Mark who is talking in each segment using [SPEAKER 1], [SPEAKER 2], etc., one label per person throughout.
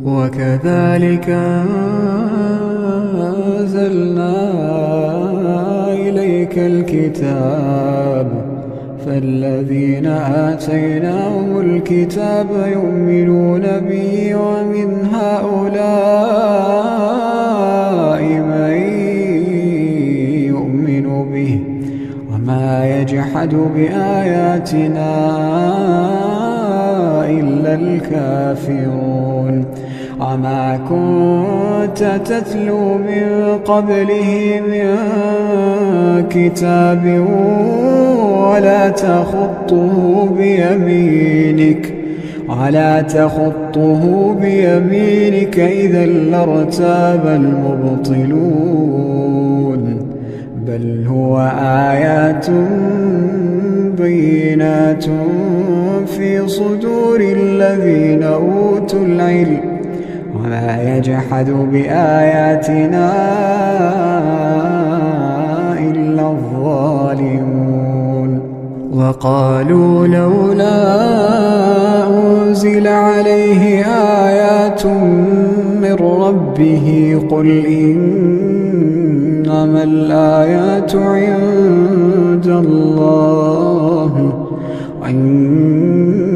[SPEAKER 1] وكذلك أنزلنا إليك الكتاب فالذين آتيناهم الكتاب يؤمنون به ومن هؤلاء من يؤمن به وما يجحد بآياتنا إلا الكافرون وما كنت تتلو من قبله من كتاب ولا تخطه بيمينك إذا لارتاب المبطلون بل هو آيات بينات في صدور الذين أوتوا العلم وما يجحد بآياتنا إلا الظالمون وقالوا لولا أنزل عليه آيات من ربه قل إنما الآيات عند الله وإنما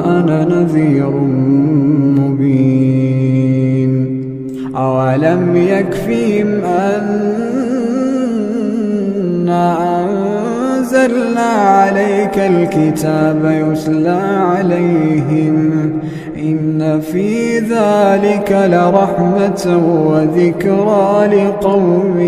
[SPEAKER 1] أنا نذير مبين أولم يكفهم أنا أنزلنا عليك الكتاب يتلى عليهم إن في ذلك لرحمة وذكرى لقوم